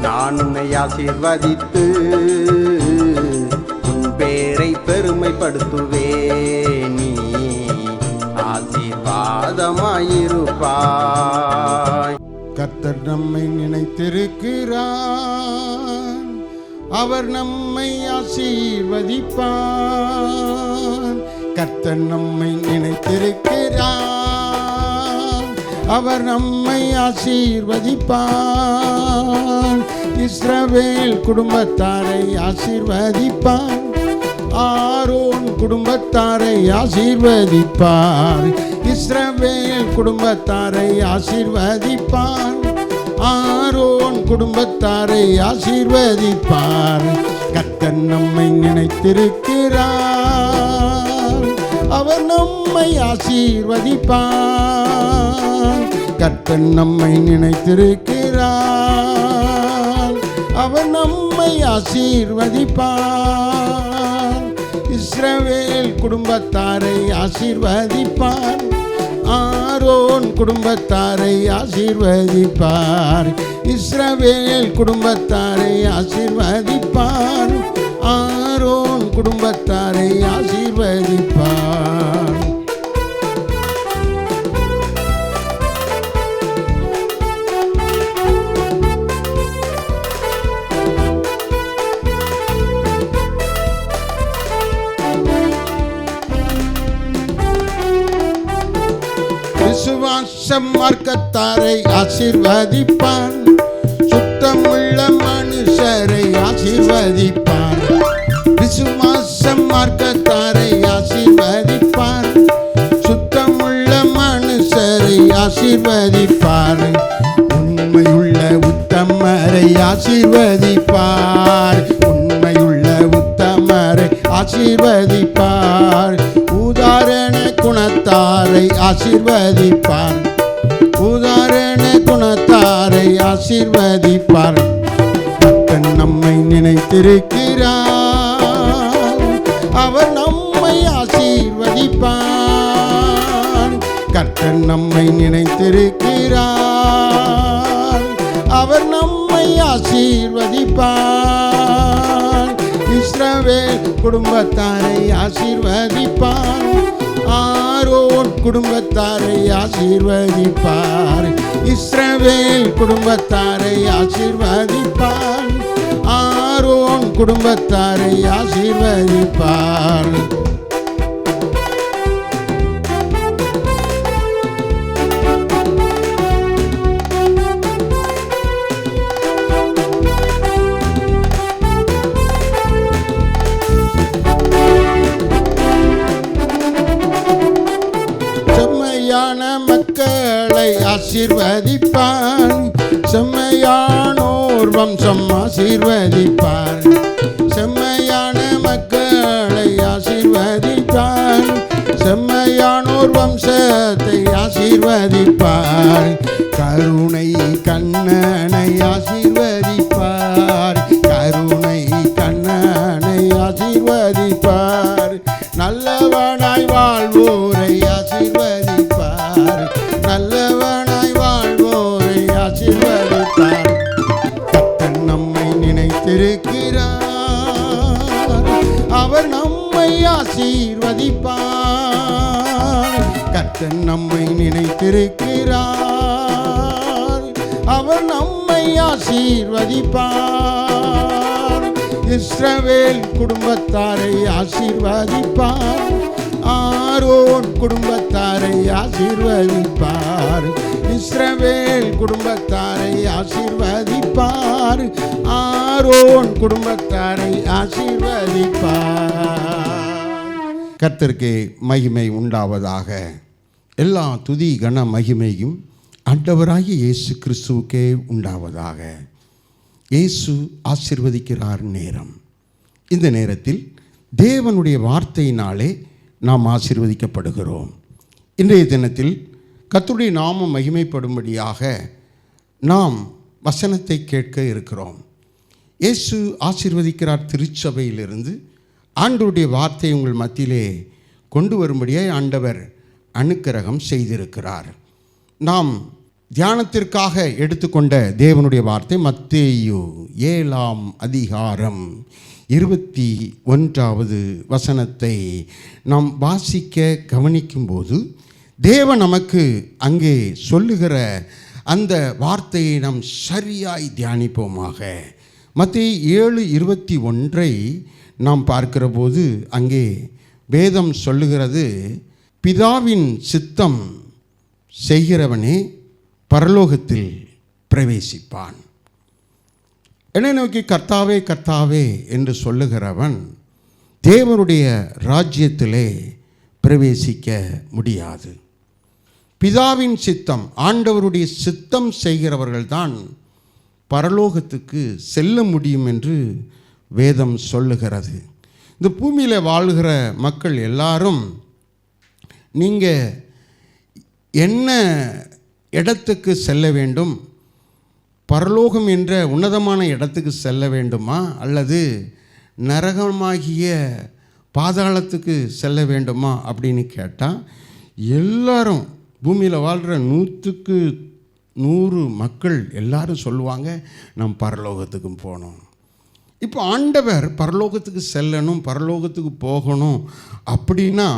நான் உன்னை ஆசீர்வதித்து உன் பேரை பெருமைப்படுத்துவேன். நீ ஆசீர்வாதமாயிருப்பாய். கர்த்தர் நம்மை நினைத்திருக்கிறார், அவர் நம்மை ஆசீர்வதிப்பார். கர்த்தர் நம்மை நினைத்திருக்கிறார், அவர் நம்மை ஆசீர்வதிப்பார். இஸ்ரவேல் குடும்பத்தாரை ஆசீர்வதிப்பார், ஆரோன் குடும்பத்தாரை ஆசீர்வதிப்பார். இஸ்ரவேல் குடும்பத்தாரை ஆசீர்வதிப்பார், ஆரோன் குடும்பத்தாரை ஆசீர்வதிப்பார். கர்த்தர் நம்மை நினைத்திருக்கிறார், அவர் நம்மை ஆசீர்வதிப்பார். கர்த்தர் நம்மை நினைத்திருக்கிறார், அவர் நம்மை ஆசீர்வதிப்பார். இஸ்ரவேல் குடும்பத்தாரை ஆசீர்வதிப்பார், ஆரோன் குடும்பத்தாரை ஆசீர்வதிப்பார். இஸ்ரவேல் குடும்பத்தாரை ஆசீர்வதிப்பார், ஆரோன் குடும்பத்தாரை ஆசீர்வதிப்பார். விசுவாச மார்க்கத்தாரை ஆசீர்வதிப்பார், சுத்தமுள்ள மனுஷரை ஆசீர்வதிப்பார். விசுவாச மார்க்கத்தாரை ஆசீர்வதிப்பார், சுத்தமுள்ள மனுஷரை ஆசீர்வதிப்பார். உண்மையுள்ள உத்தமரை ஆசீர்வதிப்பார், உண்மையுள்ள உத்தமரை ஆசீர்வதிப்பார். உதாரண குணத்தாரை ஆசீர்வதிப்பார், உதாரண குணத்தாரை ஆசீர்வதிப்பார். கர்த்தர் நம்மை நினைத்திருக்கிறார், அவர் நம்மை ஆசீர்வதிப்பார். கர்த்தர் நம்மை நினைத்திருக்கிறார், அவர் நம்மை ஆசீர்வதிப்பார். இஸ்ரவேல் குடும்பத்தாரை ஆசீர்வதிப்பார், ஆரோன் குடும்பத்தாரை ஆசீர்வதிப்பார். இஸ்ரவேல் குடும்பத்தாரை ஆசீர்வதிப்பார், ஆரோன் குடும்பத்தாரை ஆசீர்வதிப்பார். மக்களை ஆசீர்வதிப்பார், செம்மையானோர் வம்சம் ஆசீர்வதிப்பார். செம்மையான மக்களை ஆசீர்வதிப்பார், செம்மையானோர் வம்சத்தை ஆசீர்வதிப்பார். கருணை கண்ணனை ஆசீர்வதிப்பார், கருணை கண்ணனை ஆசீர்வதிப்பார். நல்லவனாய் வாழ்வோரை ஆசீர்வதிப்பார், நல்லவனாய் வாழ்வோரை ஆசீர்வதிப்பார். கர்த்தர் நம்மை நினைத்திருக்கிறார், அவர் நம்மை ஆசீர்வதிப்பார். கர்த்தர் நம்மை நினைத்திருக்கிறார், அவர் நம்மை ஆசீர்வதிப்பார். இஸ்ரவேல் குடும்பத்தாரை ஆசீர்வதிப்பார், ஆரோன் குடும்பத்தாரை ஆசீர்வதிப்பார். இஸ்ரவேல் குடும்பத்தாரை ஆசீர்வதிப்பார், ஆரோன் குடும்பத்தாரை ஆசீர்வதிப்பார். கர்த்தருக்கு மகிமை உண்டாவதாக. எல்லா துதி கன மகிமையும் ஆண்டவராகிய இயேசு கிறிஸ்துவுக்கே உண்டாவதாக. இயேசு ஆசீர்வதிக்கிறார் நேரம். இந்த நேரத்தில் தேவனுடைய வார்த்தையினாலே நாம் ஆசீர்வதிக்கப்படுகிறோம். இன்றைய தினத்தில் கர்த்தருடைய நாமம் மகிமைப்படும்படியாக நாம் வசனத்தை கேட்க இருக்கிறோம். இயேசு ஆசீர்வதிக்கிறார் திருச்சபையிலிருந்து ஆண்டவருடைய வார்த்தை உங்கள் மத்தியிலே கொண்டு வரும்படியாக ஆண்டவர் அனுக்கிரகம் செய்திருக்கிறார். நாம் தியானத்திற்காக எடுத்துக்கொண்ட தேவனுடைய வார்த்தை மத்தேயு 7ஆம் அதிகாரம் 21வது வசனத்தை நாம் வாசிக்க கவனிக்கும்போது தேவன் நமக்கு அங்கே சொல்லுகிற அந்த வார்த்தையை நாம் சரியாய் தியானிப்போமாக. மத்தேயு 7:21 நாம் பார்க்கிற போது அங்கே வேதம் சொல்லுகிறது, பிதாவின் சித்தம் செய்கிறவனே பரலோகத்தில் பிரவேசிப்பான். என்னை நோக்கி கர்த்தாவே கர்த்தாவே என்று சொல்லுகிறவன் தேவனுடைய ராஜ்யத்திலே பிரவேசிக்க முடியாது. பிதாவின் சித்தம், ஆண்டவருடைய சித்தம் செய்கிறவர்கள்தான் பரலோகத்துக்கு செல்ல முடியும் என்று வேதம் சொல்லுகிறது. இந்த பூமியில் வாழ்கிற மக்கள் எல்லாரும் நீங்கள் என்ன இடத்துக்கு செல்ல வேண்டும், பரலோகம் என்ற உன்னதமான இடத்துக்கு செல்ல வேண்டுமா அல்லது நரகமாகிய பாதாளத்துக்கு செல்ல வேண்டுமா அப்படின்னு கேட்டால் எல்லாரும் பூமியில் வாழ்கிற 100க்கு 100 மக்கள் எல்லாரும் சொல்லுவாங்க, நாம் பரலோகத்துக்கும் போகணும். இப்போ ஆண்டவர் பரலோகத்துக்கு செல்லணும், பரலோகத்துக்கு போகணும் அப்படின்னா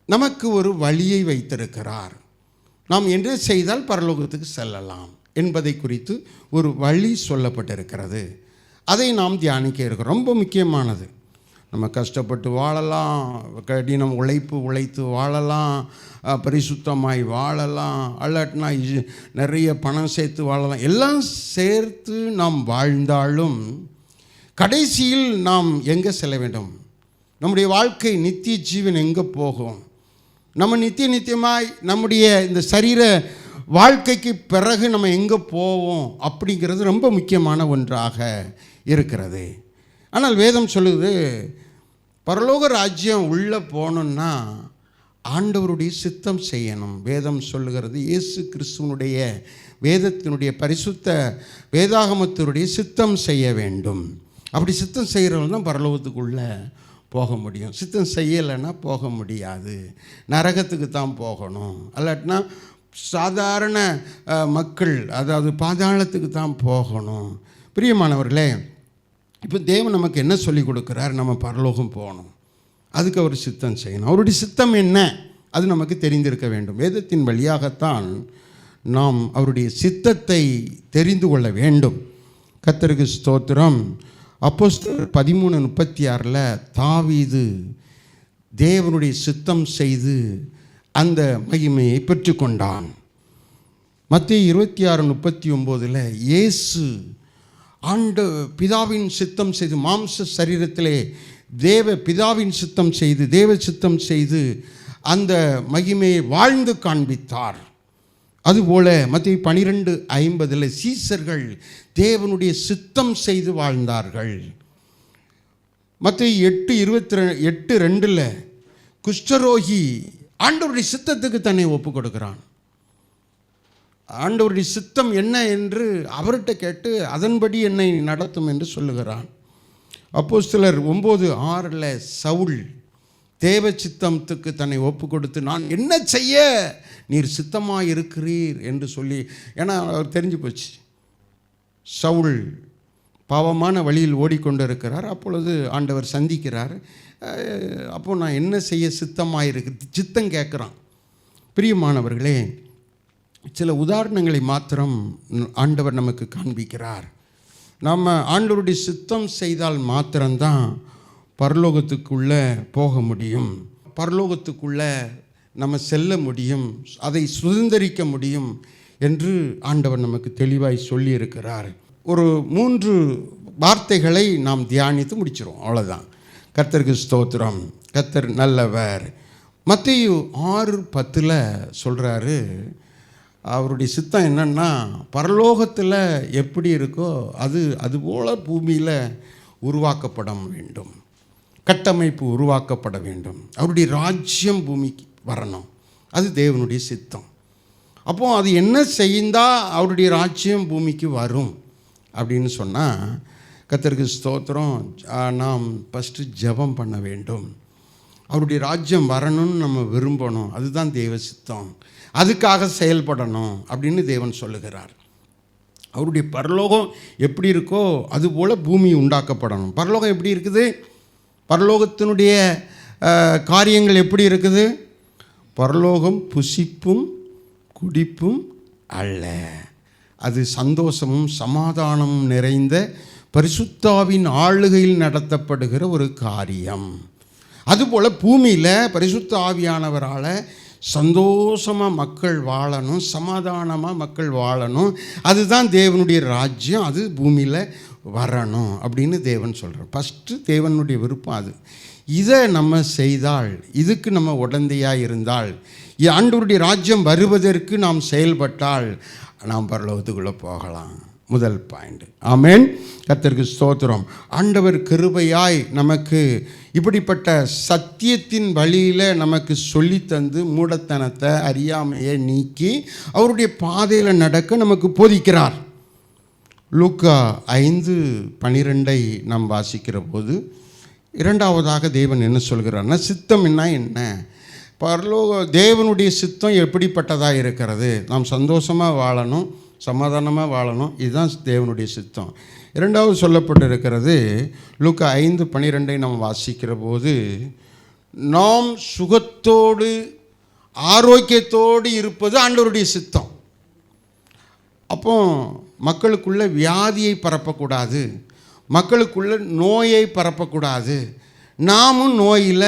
நமக்கு ஒரு வழியை வைத்திருக்கிறார். நாம் என்ன செய்தால் பரலோகத்துக்கு செல்லலாம் என்பதை குறித்து ஒரு வழி சொல்லப்பட்டிருக்கிறது. அதை நாம் தியானிக்க இருக்கிறோம். ரொம்ப முக்கியமானது. நம்ம கஷ்டப்பட்டு வாழலாம், கடினம் உழைத்து வாழலாம், பரிசுத்தமாய் வாழலாம், அல்லாட்டினா நிறைய பணம் சேர்த்து வாழலாம். எல்லாம் சேர்த்து நாம் வாழ்ந்தாலும் கடைசியில் நாம் எங்கே செல்ல வேண்டும்? நம்முடைய வாழ்க்கை நித்திய ஜீவன் எங்கே போகும்? நம்ம நித்தியமாய் நம்முடைய இந்த சரீர வாழ்க்கைக்கு பிறகு நம்ம எங்கே போவோம் அப்படிங்கிறது ரொம்ப முக்கியமான ஒன்றாக இருக்கிறது. ஆனால் வேதம் சொல்லுது, பரலோக ராஜ்யம் உள்ளே போகணுன்னா ஆண்டவருடைய சித்தம் செய்யணும். வேதம் சொல்லுகிறது, இயேசு கிறிஸ்துவனுடைய வேதத்தினுடைய பரிசுத்த வேதாகமத்தினுடைய சித்தம் செய்ய வேண்டும். அப்படி சித்தம் செய்கிறவங்க தான் பரலோகத்துக்குள்ளே போக முடியும். சித்தம் செய்யலைன்னா போக முடியாது, நரகத்துக்கு தான் போகணும். அல்லாட்டினா சாதாரண மக்கள், அதாவது பாதாளத்துக்கு தான் போகணும். பிரியமானவர்களே, இப்போ தேவன் நமக்கு என்ன சொல்லி கொடுக்குறார்? நம்ம பரலோகம் போகணும், அதுக்கு அவர் சித்தம் செய்யணும். அவருடைய சித்தம் என்ன அது நமக்கு தெரிந்திருக்க வேண்டும். வேதத்தின் வழியாகத்தான் நாம் அவருடைய சித்தத்தை தெரிந்து கொள்ள வேண்டும். கர்த்தருக்கு ஸ்தோத்திரம். அப்போஸ்தலர் 13:36 தாவீது தேவனுடைய சித்தம் செய்து அந்த மகிமையை பெற்றுக்கொண்டான். மத்தேயு 26:39 இயேசு பிதாவின் சித்தம் செய்து மாம்ச சரீரத்திலே பிதாவின் சித்தம் செய்து தேவ சித்தம் செய்து அந்த மகிமையை வாழ்ந்து காண்பித்தார். அதுபோல மத்தேயு 12:50 சீசர்கள் தேவனுடைய சித்தம் செய்து வாழ்ந்தார்கள். மத்தேயு 8:2 குஷ்டரோகி ஆண்டவருடைய சித்தத்துக்கு தன்னை ஒப்பு கொடுக்கிறான். ஆண்டவருடைய சித்தம் என்ன என்று அவர்கிட்ட கேட்டு அதன்படி என்னை நடத்தும் என்று சொல்லுகிறான். அப்போஸ்தலர் 9:6 சவுல் தேவ சித்தத்துக்கு தன்னை ஒப்பு கொடுத்து, நான் என்ன செய்ய நீர் சித்தமாக இருக்கிறீர் என்று சொல்லி, ஏன்னா அவர் தெரிஞ்சு போச்சு சவுல் பாவமான வழியில் ஓடிக்கொண்டு இருக்கிறார். அப்பொழுது ஆண்டவர் சந்திக்கிறார். அப்போது நான் என்ன செய்ய சித்தமாக இருக்கு சித்தம் கேட்குறான். பிரியமானவர்களே, சில உதாரணங்களை மாத்திரம் ஆண்டவர் நமக்கு காண்பிக்கிறார். நம்ம ஆண்டவருடைய சித்தம் செய்தால் மாத்திரம்தான் பரலோகத்துக்குள்ளே போக முடியும், பரலோகத்துக்குள்ளே நம்ம செல்ல முடியும், அதை சுதந்திரிக்க முடியும் என்று ஆண்டவர் நமக்கு தெளிவாய் சொல்லியிருக்கிறார். ஒரு 3 வார்த்தைகளை நாம் தியானித்து முடிச்சிடும், அவ்வளோதான். கர்த்தருக்கு ஸ்தோத்திரம். கர்த்தர் நல்லவர். மத்தேயு 6:10 சொல்கிறாரு, அவருடைய சித்தம் என்னன்னா, பரலோகத்தில் எப்படி இருக்கோ அதுபோல் பூமியில் உருவாக்கப்பட வேண்டும், கட்டமைப்பு உருவாக்கப்பட வேண்டும், அவருடைய ராஜ்யம் பூமிக்கு வரணும். அது தேவனுடைய சித்தம். அப்போது அது என்ன செய்தால் அவருடைய ராஜ்யம் பூமிக்கு வரும் அப்படின்னு சொன்னால், கர்த்தருக்கு ஸ்தோத்திரம், நாம் ஃபஸ்ட்டு ஜெபம் பண்ண வேண்டும். அவருடைய ராஜ்யம் வரணும்னு நம்ம விரும்பணும். அதுதான் தேவ சித்தம். அதுக்காக செயல்படணும் அப்படின்னு தேவன் சொல்லுகிறார். அவருடைய பரலோகம் எப்படி இருக்கோ அதுபோல் பூமி உண்டாக்கப்படணும். பரலோகம் எப்படி இருக்குது? பரலோகத்தினுடைய காரியங்கள் எப்படி இருக்குது? பரலோகம் புசிப்பும் குடிப்பும் அல்ல, அது சந்தோஷமும் சமாதானமும் நிறைந்த பரிசுத்தாவின் ஆளுகையில் நடத்தப்படுகிற ஒரு காரியம். அதுபோல் பூமியில் பரிசுத்த ஆவியானவரால் சந்தோஷமாக மக்கள் வாழணும், சமாதானமாக மக்கள் வாழணும். அதுதான் தேவனுடைய ராஜ்யம், அது பூமியில் வரணும் அப்படின்னு தேவன் சொல்கிறார். ஃபஸ்ட்டு தேவனுடைய விருப்பம் அது. இதை நம்ம செய்தால், இதுக்கு நம்ம உடந்தையாக இருந்தால், ஆண்டவருடைய ராஜ்யம் வருவதற்கு நாம் செயல்பட்டால் நாம் பரலோகத்துக்குள்ளே போகலாம். முதல் பாயிண்ட். ஆமென். கர்த்தருக்கு ஸ்தோத்திரம். ஆண்டவர் கிருபையாய் நமக்கு இப்படிப்பட்ட சத்தியத்தின் வழியில் நமக்கு சொல்லித்தந்து மூடத்தனத்தை அறியாமையை நீக்கி அவருடைய பாதையில் நடக்க நமக்கு போதிக்கிறார். லூக்கா 5:12 நாம் வாசிக்கிற போது இரண்டாவதாக தேவன் என்ன சொல்கிறார்னா, சித்தம் என்ன? பரலோக தேவனுடைய சித்தம் எப்படிப்பட்டதாக இருக்கிறது? நாம் சந்தோஷமாக வாழணும், சமாதானமாக வாழணும். இதுதான் தேவனுடைய சித்தம். இரண்டாவது சொல்லப்பட்டிருக்கிறது லூக்கா 5:12 நாம் வாசிக்கிற போது, நாம் சுகத்தோடு ஆரோக்கியத்தோடு இருப்பது ஆண்டவருடைய சித்தம். அப்போ மக்களுக்குள்ள வியாதியை பரப்பக்கூடாது, மக்களுக்குள்ள நோயை பரப்பக்கூடாது, நாமும் நோயில்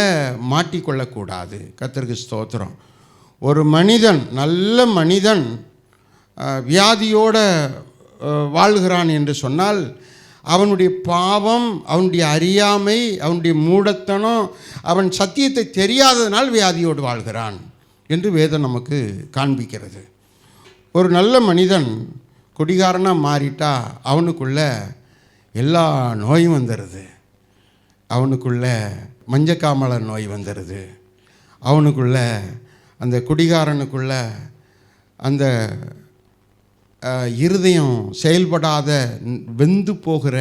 மாட்டிக்கொள்ளக்கூடாது. கர்த்தருக்கு ஸ்தோத்திரம். ஒரு மனிதன், நல்ல மனிதன் வியாதியோடு வாழ்கிறான் என்று சொன்னால் அவனுடைய பாவம், அவனுடைய அறியாமை, அவனுடைய மூடத்தனம், அவன் சத்தியத்தை தெரியாததனால் வியாதியோடு வாழ்கிறான் என்று வேதம் நமக்கு காண்பிக்கிறது. ஒரு நல்ல மனிதன் குடிகாரனாக மாறிட்டா அவனுக்குள்ள எல்லா நோயும் வந்துடுது. அவனுக்குள்ள மஞ்சக்காமலை நோய் வந்துடுது. அவனுக்குள்ள அந்த குடிகாரனுக்குள்ள அந்த இருதயம் செயல்படாத வெந்து போகிற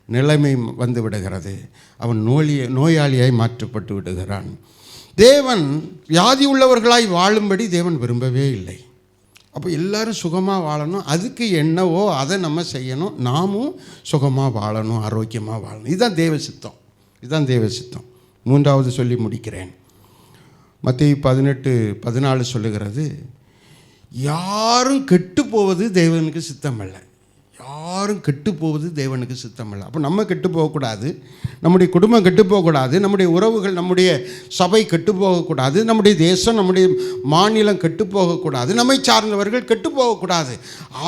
நிலைமை வந்து விடுகிறது. அவன் நோயாளியாய் மாற்றப்பட்டு விடுகிறான். தேவன் வியாதி உள்ளவர்களாய் வாழும்படி தேவன் விரும்பவே இல்லை. அப்போ எல்லாரும் சுகமாக வாழணும், அதுக்கு என்னவோ அதை நம்ம செய்யணும், நாமும் சுகமாக வாழணும், ஆரோக்கியமாக வாழணும். இதுதான் தேவ சித்தம். இதுதான் தேவ சித்தம். மூன்றாவது சொல்லி முடிக்கிறேன். மத்தேயு 18:14 சொல்லுகிறது, யாரும் கெட்டு போவது தேவனுக்கு சித்தம் இல்லை. யாரும் கெட்டு போவது தேவனுக்கு சித்தம் இல்லை. அப்போ நம்ம கெட்டு போகக்கூடாது, நம்முடைய குடும்பம் கெட்டு போகக்கூடாது, நம்முடைய உறவுகள், நம்முடைய சபை கெட்டு போகக்கூடாது, நம்முடைய தேசம், நம்முடைய மாநிலம் கெட்டு போகக்கூடாது, நம்மை சார்ந்தவர்கள் கெட்டு போகக்கூடாது.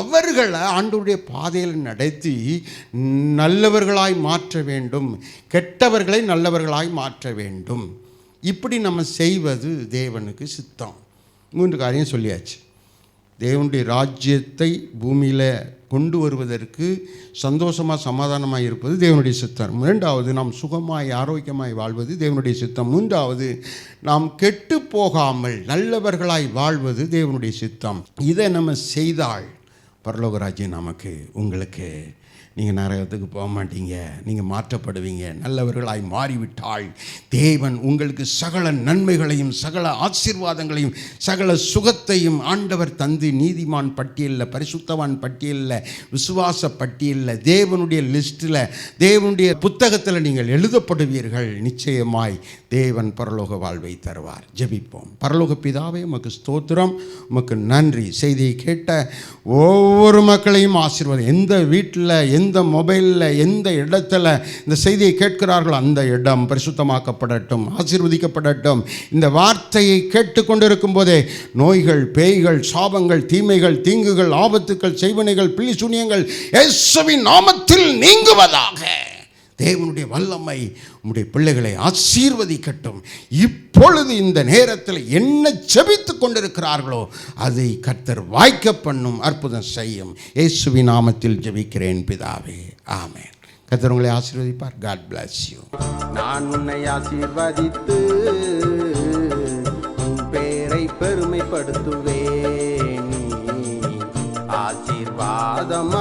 அவர்களை ஆண்டவருடைய பாதையில் நடத்தி நல்லவர்களாய் மாற்ற வேண்டும், கெட்டவர்களை நல்லவர்களாய் மாற்ற வேண்டும். இப்படி நம்ம செய்வது தேவனுக்கு சித்தம். 3 காரியம் சொல்லியாச்சு. தேவனுடைய ராஜ்யத்தை பூமியில் கொண்டு வருவதற்கு சந்தோஷமாக சமாதானமாக இருப்பது தேவனுடைய சித்தம். 2வது, நாம் சுகமாய் ஆரோக்கியமாய் வாழ்வது தேவனுடைய சித்தம். 3வது, நாம் கெட்டு போகாமல் நல்லவர்களாய் வாழ்வது தேவனுடைய சித்தம். இதை நம்ம செய்தால் பரலோக ராஜ்யம் நமக்கு, உங்களுக்கு, நீங்கள் நரகத்துக்கு போக மாட்டீங்க, நீங்கள் மாற்றப்படுவீங்க. நல்லவர்களாய் மாறிவிட்டால் தேவன் உங்களுக்கு சகல நன்மைகளையும் சகல ஆசீர்வாதங்களையும் சகல சுகத்தையும் ஆண்டவர் தந்து நீதிமான் பட்டியலில், பரிசுத்தவான் பட்டியலில், விசுவாச பட்டியலில், தேவனுடைய லிஸ்ட்டில், தேவனுடைய புத்தகத்தில் நீங்கள் எழுதப்படுவீர்கள். நிச்சயமாய் தேவன் பரலோக வாழ்வை தருவார். ஜெபிப்போம். பரலோக பிதாவே, உமக்கு ஸ்தோத்திரம், உமக்கு நன்றி. செய்தியை கேட்ட ஒவ்வொரு மக்களையும் ஆசீர்வாதம். எந்த வீட்டில், எந்த மொபைலில், எந்த இடத்துல இந்த செய்தியை கேட்கிறார்களோ அந்த இடம் பரிசுத்தமாக்கப்படட்டும், ஆசீர்வதிக்கப்படட்டும். இந்த வார்த்தையை கேட்டுக்கொண்டிருக்கும் போதே நோய்கள், பேய்கள், சாபங்கள், தீமைகள், தீங்குகள், ஆபத்துக்கள், செய்வனைகள், பில்லி சூனியங்கள் இயேசுவின் நாமத்தில் நீங்குவதாக. தேவனுடைய வல்லமை உம்முடைய பிள்ளைகளை ஆசீர்வதிக்கட்டும். இப்பொழுது இந்த நேரத்தில் என்ன ஜெபித்து கொண்டிருக்கிறார்களோ அதை கர்த்தர் வாய்க்க பண்ணும், அற்புதம் செய்யும். இயேசுவின் நாமத்தில் ஜெபிக்கிறேன் பிதாவே, ஆமென். கர்த்தர் உங்களை ஆசீர்வதிப்பார். God bless you. நான் உன்னை ஆசீர்வதித்து உன் பேரை பெருமைப்படுத்துவேன். ஆசீர்வாதமா